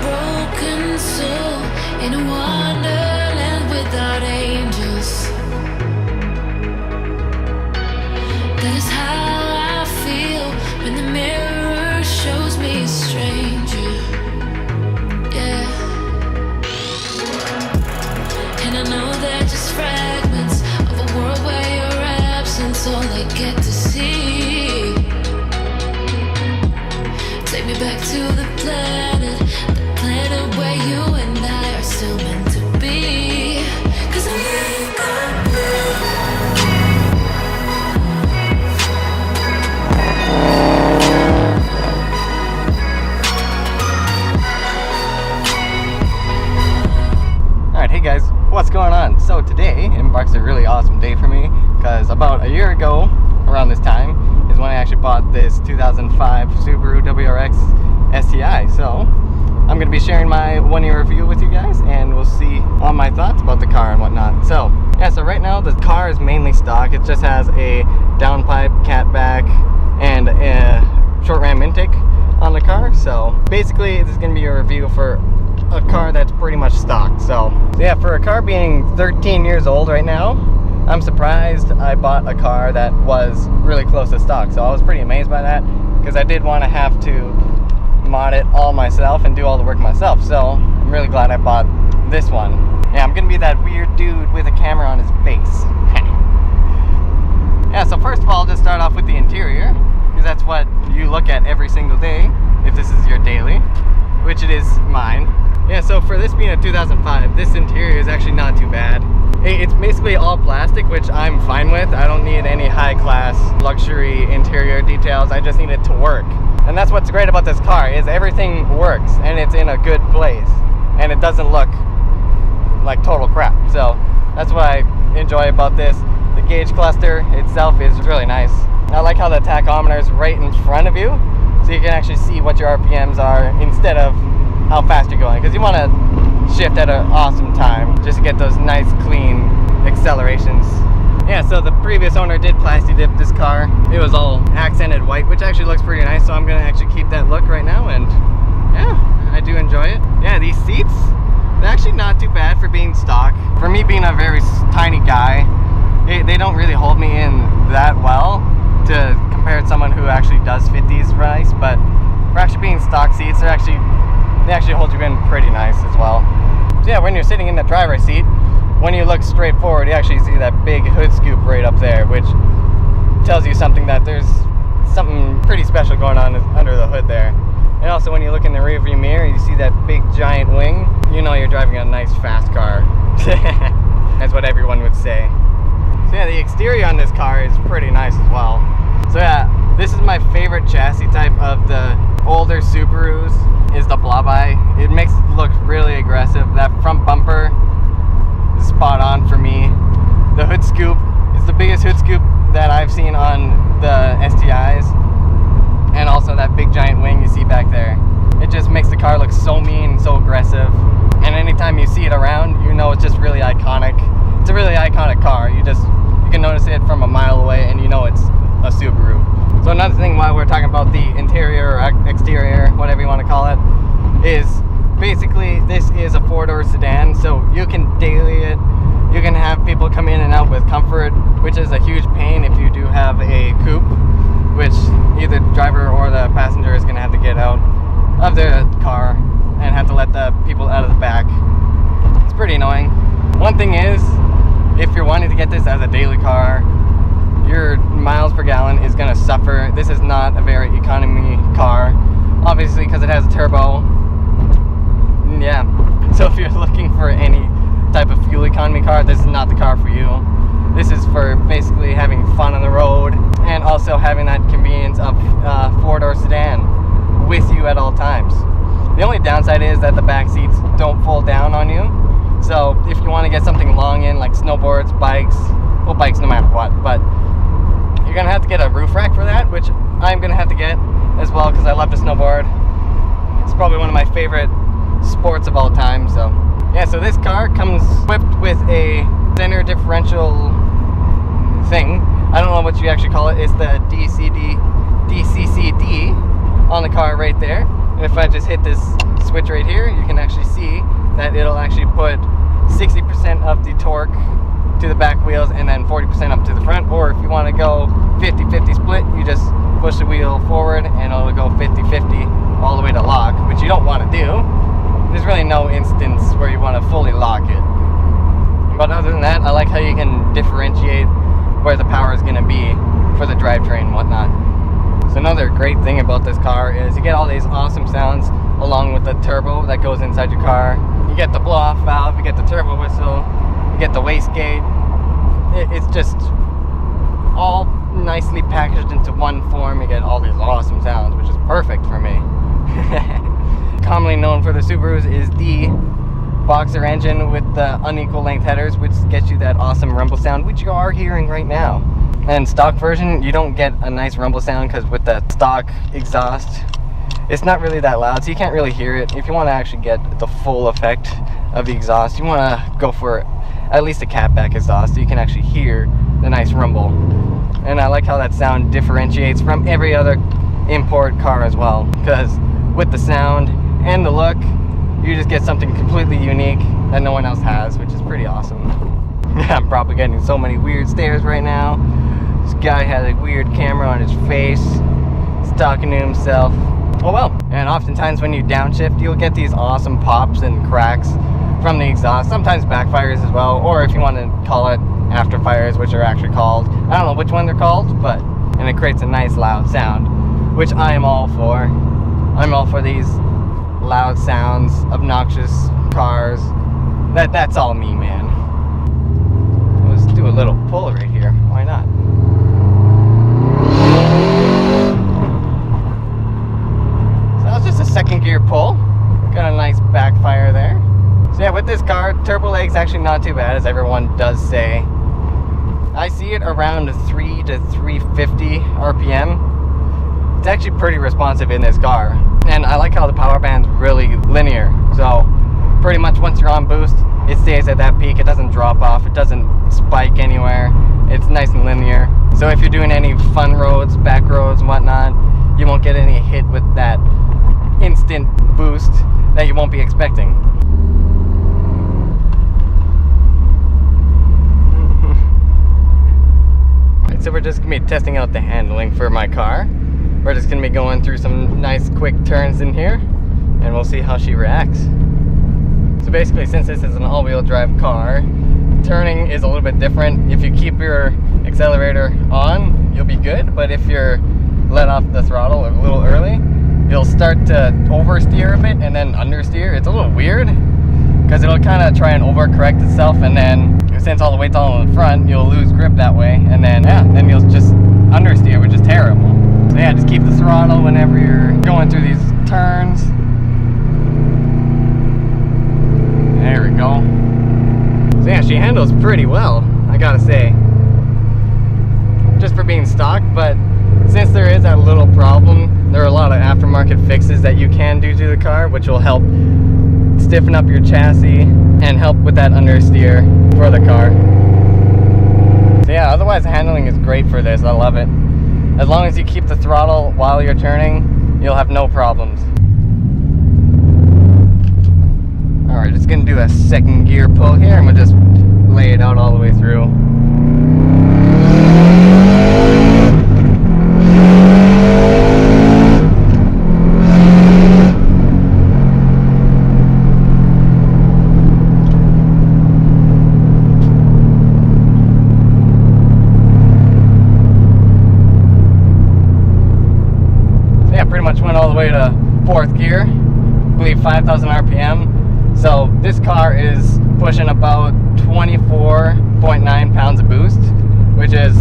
broken soul in a wonderland without angels. That is how I feel when the mirror shows me a stranger. Yeah. And I know they're just fragments of a world where your absence all I get to see. Take me back to the planet where you and I are still meant to be. 'Cause I think I'm Alright, hey guys, what's going on? So today marks a really awesome day for me because about a year ago, around this time, is when I actually bought this 2005 Subaru WRX STI. So I'm going to be sharing my one-year review with you guys, and we'll see all my thoughts about the car and whatnot. So yeah, so right now the car is mainly stock. It just has a downpipe, catback, and a short ram intake on the car. So basically this is going to be a review for a car that's pretty much stock. So yeah, for a car being 13 years old right now, I'm surprised I bought a car that was really close to stock. So I was pretty amazed by that because I did want to have to mod it all myself and do all the work myself. So I'm really glad I bought this one. Yeah, I'm gonna be that weird dude with a camera on his face. Yeah, so first of all, I'll just start off with the interior because that's what you look at every single day if this is your daily, which it is mine. Yeah, so for this being a 2005, this interior is actually not too bad. It's basically all plastic, which I'm fine with. I don't need any high-class luxury interior details. I just need it to work. And that's what's great about this car, is everything works and it's in a good place and it doesn't look like total crap. So that's what I enjoy about this. The gauge cluster itself is really nice. I like how the tachometer is right in front of you, so you can actually see what your RPMs are instead of how fast you're going, because you want to shift at an awesome time just to get those nice clean accelerations. Yeah, so the previous owner did plastic dip this car. It was all accented white, which actually looks pretty nice, so I'm gonna actually keep that look right now, and yeah, I do enjoy it. Yeah, these seats, they're actually not too bad for being stock. For me being a very tiny guy, they don't really hold me in that well to compare to someone who actually does fit these nice, but for actually being stock seats, they actually hold you in pretty nice as well. So yeah, when you're sitting in the driver's seat, when you look straight forward, you actually see that big hood scoop right up there, which tells you something that there's something pretty special going on under the hood there. And also when you look in the rearview mirror, you see that big giant wing, you know you're driving a nice fast car. That's what everyone would say. So yeah, the exterior on this car is pretty nice as well. So yeah, this is my favorite chassis type of the older Subarus, is the blob eye. It makes it look really aggressive. That front bumper is spot on for me. The hood scoop is the biggest hood scoop that I've seen on the STIs, and also that big giant wing you see back there. It just makes the car look so mean, so aggressive, and anytime you see it around, you know it's just really iconic. It's a really iconic car. You can notice it from a mile away and you know it's a Subaru. So another thing while we're talking about the interior or exterior, whatever you want to call it, is basically this is a four-door sedan, so you can daily it. You can have people come in and out with comfort, which is a huge pain if you do have a coupe, which either the driver or the passenger is going to have to get out of their car and have to let the people out of the back. It's pretty annoying. One thing is, if you're wanting to get this as a daily car, your miles per gallon is going to suffer. This is not a very economy car, obviously, because it has a turbo. Yeah, so if you're looking for any type of fuel economy car, this is not the car for you. This is for basically having fun on the road and also having that convenience of four-door sedan with you at all times. The only downside is that the back seats don't fold down on you. So if you want to get something long in, like snowboards, bikes, well, bikes no matter what, but you're going to have to get a roof rack for that, which I'm going to have to get as well because I love to snowboard. It's probably one of my favorite sports of all time. So yeah, so this car comes equipped with a center differential thing. I don't know what you actually call it. It's the DCCD on the car right there. And if I just hit this switch right here, you can actually see that it'll actually put 60% of the torque to the back wheels and then 40% up to the front. Or if you want to go 50-50 split, you just push the wheel forward and it'll go 50-50 all the way to lock, which you don't want to do. There's really no instance where you want to fully lock it. But other than that, I like how you can differentiate where the power is going to be for the drivetrain and whatnot. So another great thing about this car is you get all these awesome sounds along with the turbo that goes inside your car. You get the blow-off valve, you get the turbo whistle, you get the wastegate. It's just all nicely packaged into one form. You get all these awesome sounds, which is perfect for me. Commonly known for the Subarus is the boxer engine with the unequal length headers, which gets you that awesome rumble sound, which you are hearing right now. And stock version, you don't get a nice rumble sound because with the stock exhaust, it's not really that loud, so you can't really hear it. If you want to actually get the full effect of the exhaust, you want to go for at least a catback exhaust so you can actually hear the nice rumble. And I like how that sound differentiates from every other import car as well, because with the sound and the look, you just get something completely unique that no one else has, which is pretty awesome. I'm probably getting so many weird stares right now. This guy has a weird camera on his face. He's talking to himself. Oh well. And oftentimes when you downshift, you'll get these awesome pops and cracks from the exhaust. Sometimes backfires as well, or if you want to call it afterfires, which are actually called. I don't know which one they're called, but and it creates a nice loud sound, which I am all for. I'm all for these loud sounds, obnoxious cars. That's all me, man. Let's do a little pull right here. Why not? So that was just a second gear pull. Got a nice backfire there. So yeah, with this car, turbo leg's actually not too bad, as everyone does say. I see it around 3 to 350 RPM. It's actually pretty responsive in this car. And I like how the power band's really linear. So pretty much once you're on boost, it stays at that peak. It doesn't drop off. It doesn't spike anywhere. It's nice and linear. So if you're doing any fun roads, back roads and whatnot, you won't get any hit with that instant boost that you won't be expecting. So we're just gonna be testing out the handling for my car. We're just gonna be going through some nice quick turns in here and we'll see how she reacts. So basically, since this is an all-wheel drive car, turning is a little bit different. If you keep your accelerator on, you'll be good, but if you're let off the throttle a little early, you'll start to oversteer a bit and then understeer. It's a little weird because it'll kind of try and overcorrect itself, and then since all the weight's all in the front, you'll lose grip that way, and then then you'll just understeer, which is terrible. So yeah, just keep the throttle whenever you're going through these turns. There we go. So yeah, she handles pretty well, I gotta say, just for being stock. But since there is that little problem, there are a lot of aftermarket fixes that you can do to the car, which will help stiffen up your chassis and help with that understeer for the car. So yeah, otherwise the handling is great for this. I love it. As long as you keep the throttle while you're turning, you'll have no problems. Alright, just gonna do a second gear pull here and we'll just lay it out all the way through. All the way to 4th gear, I believe 5,000 RPM. So this car is pushing about 24.9 pounds of boost, which is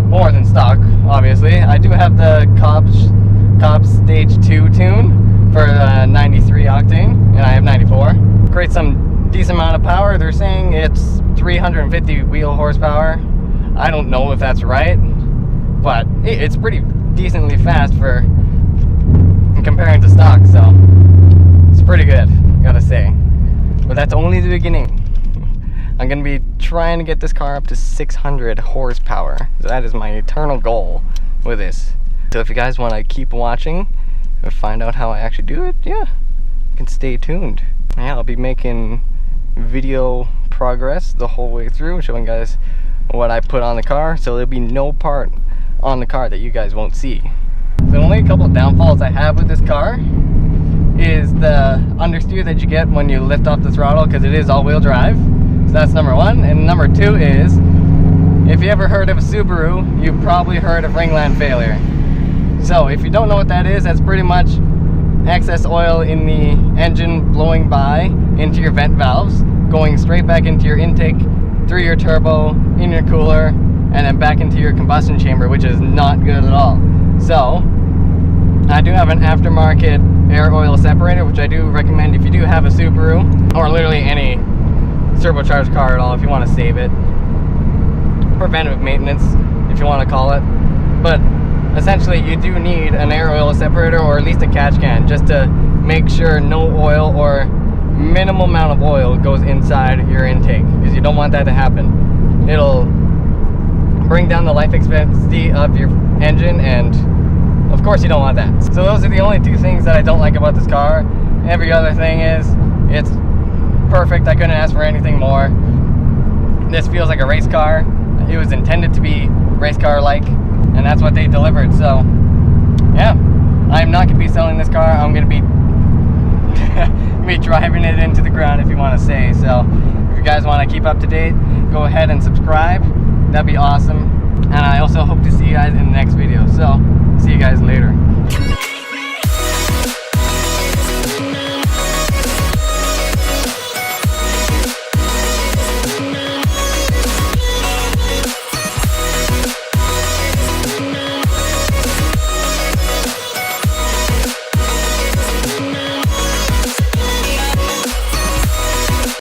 more than stock, obviously. I do have the Cops Stage 2 tune for 93 octane, and I have 94. Creates some decent amount of power. They're saying it's 350 wheel horsepower. I don't know if that's right, but it's pretty decently fast for comparing to stock, so it's pretty good, gotta say. But that's only the beginning. I'm gonna be trying to get this car up to 600 horsepower. So that is my eternal goal with this. So if you guys want to keep watching and find out how I actually do it, yeah, you can stay tuned. Yeah, I'll be making video progress the whole way through, showing guys what I put on the car, so there'll be no part on the car that you guys won't see. The only couple of downfalls I have with this car is the understeer that you get when you lift off the throttle, because it is all-wheel drive. So that's number one. And number two is, if you ever heard of a Subaru, you've probably heard of ringland failure. So if you don't know what that is, that's pretty much excess oil in the engine blowing by into your vent valves, going straight back into your intake, through your turbo, in your cooler, and then back into your combustion chamber, which is not good at all. So I do have an aftermarket air oil separator, which I do recommend if you do have a Subaru, or literally any turbocharged car at all, if you want to save it. Preventive maintenance, if you want to call it. But essentially you do need an air oil separator, or at least a catch can, just to make sure no oil or minimal amount of oil goes inside your intake, because you don't want that to happen. It'll bring down the life expectancy of your engine, and of course you don't want that. So those are the only two things that I don't like about this car. Every other thing is, it's perfect. I couldn't ask for anything more. This feels like a race car. It was intended to be race car like, and that's what they delivered. So yeah, I'm not going to be selling this car. I'm going to be driving it into the ground, if you want to say. So if you guys want to keep up to date, go ahead and subscribe. That'd be awesome. And I also hope to see you guys in the next video. So see you guys later.